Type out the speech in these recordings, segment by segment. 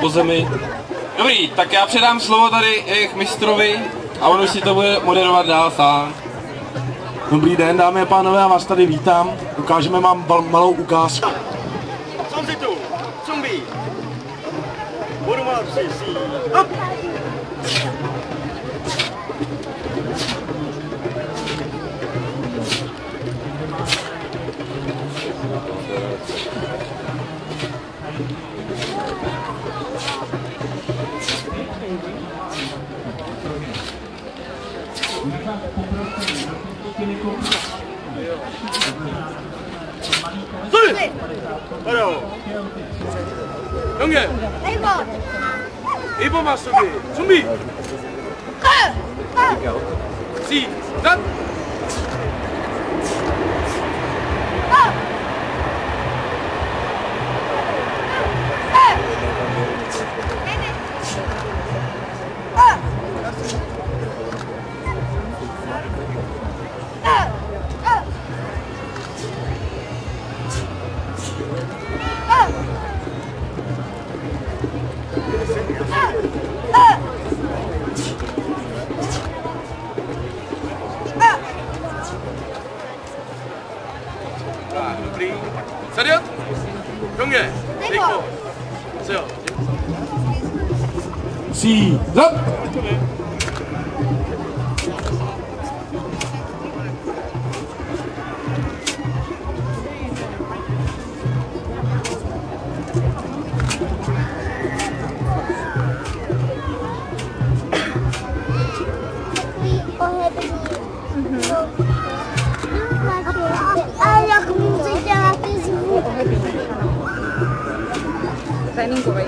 po zemi. Dobrý, tak já předám slovo tady jejich mistrovi a on už si to bude moderovat dál sám. Dobrý den, dámy a pánové, já vás tady vítám. Ukážeme vám malou ukázku. 영계! 이번 맞서기 준비! 시작! 우리 차렷! 경계! 레이코! 세요! 시작! Tréninkovej.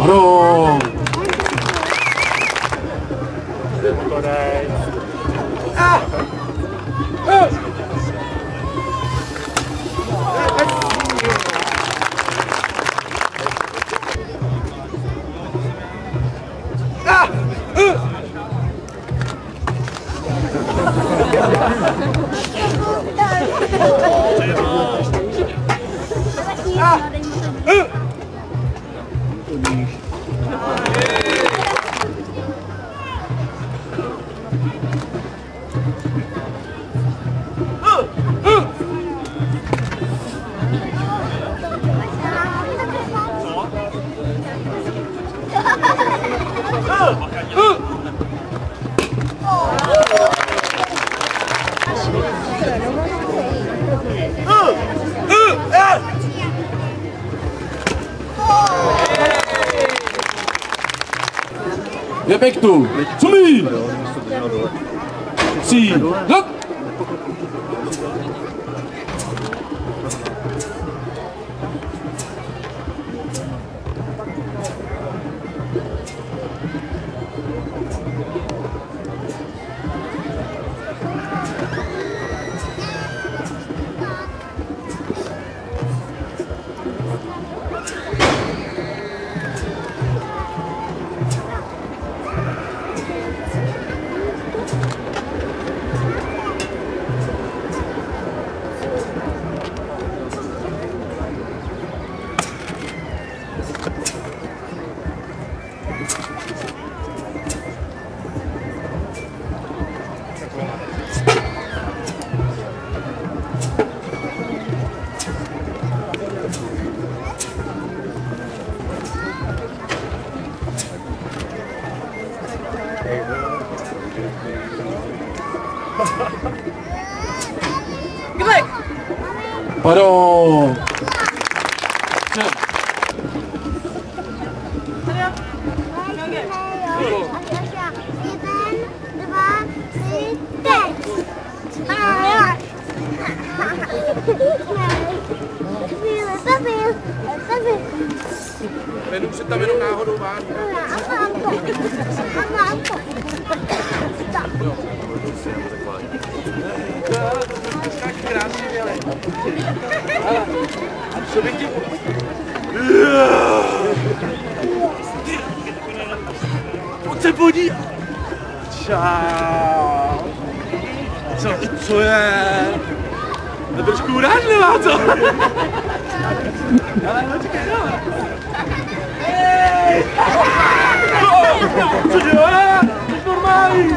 Ano. Efektu, 준비! 시작! 바로 Minum si tam jenom náhodou vážně. Krásně měli. A co bych ti... podívat. Čau. Co je? To je trošku urážlivá, co? Ale počkej, no. Hej! Co dělá? Jsi normální.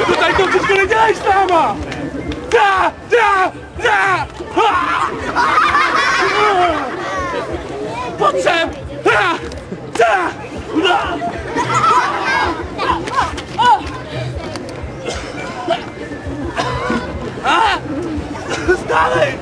To tady to všechno nedělej s náma! Pojď sem! Stávej!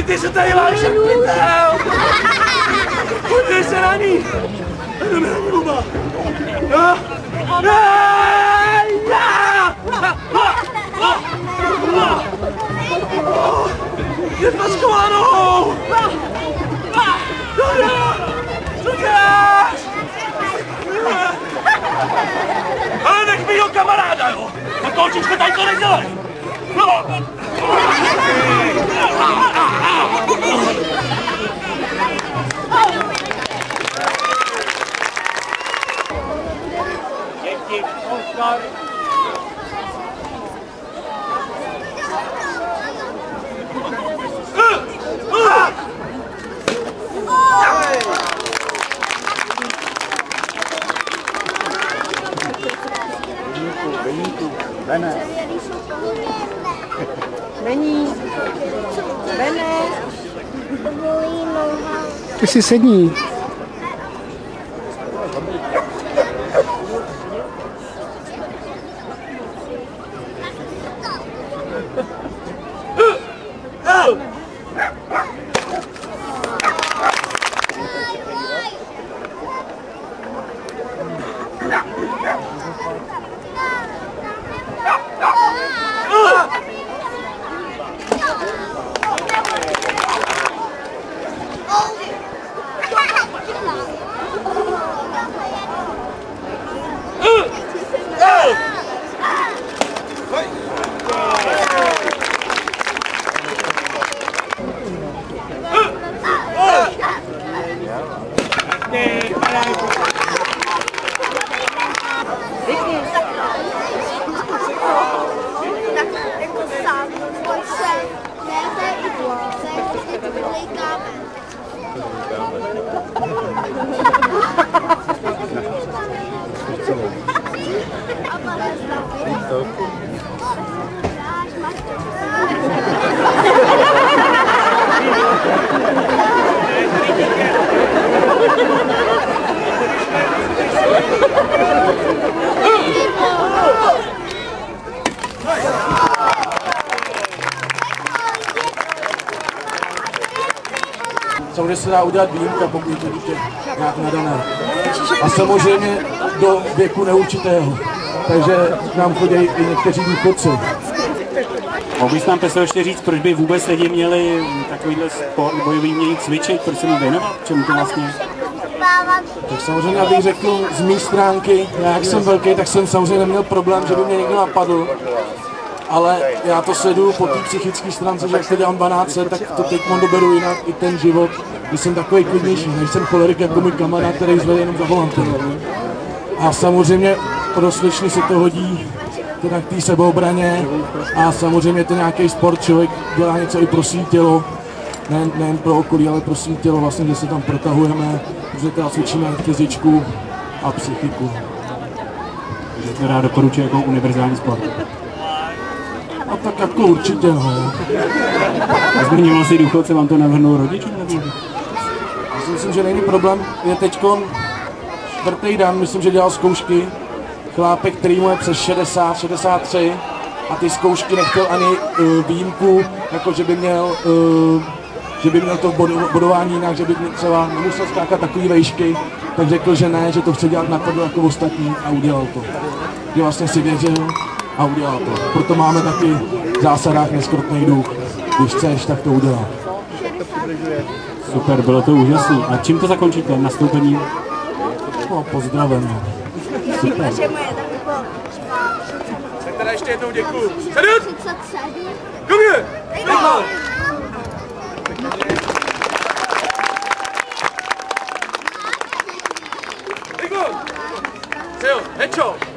Ty se tady máš jak pytel! Podívej se na ní! Jdeme na ní oba! Je paskovaná nohou! Co děláš? Ale nech mýho kamaráda, jo! Na kolčičko tady to nedělej! Ty si sedni. Samozřejmě se dá udělat výjimka, pokud je to dítě nějak nadané. A samozřejmě do věku neurčitého. Takže nám chodí i někteří důchodci. Mohl bys nám Peso ještě říct, proč by vůbec lidi měli takovýhle sport bojový měli cvičit, proč se mu věnovat, čemu to vlastně? Tak samozřejmě, abych řekl z mé stránky, já jak jsem velký, tak jsem samozřejmě neměl problém, že by mě někdo napadl. Ale já to sleduju po té psychické stránce, že jak to dělám 12 let, tak to teď doberu jinak, i ten život, když jsem takový klidnější, než jsem cholerik jako můj kamarád, který zvede jenom za volantem. A samozřejmě pro rozlišný se to hodí teda k té sebeobraně a samozřejmě to nějaký sport, člověk dělá něco i pro svý tělo, nejen pro okolí, ale pro svý tělo, vlastně, že se tam protahujeme, protože teda cvičíme fyzičku a psychiku. Takže to rád doporučuji jako univerzální sport. A tak jako určitě, no. A změnilo si důchodce, vám to navrhnou rodičům? Já si myslím, že není problém. Je teďkon čtvrtý den, myslím, že dělal zkoušky. Chlápek, který mu je přes 60, 63 a ty zkoušky nechtěl ani výjimku, jako že by měl to bodování jinak, že by třeba nemusel skákat takový vejšky, tak řekl, že ne, že to chce dělat napadlo jako ostatní a udělal to. Že vlastně si věřil a udělal to. Proto máme taky v zásadách neskrotný duch. Když chceš, tak to udělá. Super, bylo to úžasný. A čím to zakončíte? Nastoupení? No, pozdravím. Super. Tak teda ještě jednou děkuju. 7! Komě! Rychle! Rychle! Jo, hečo!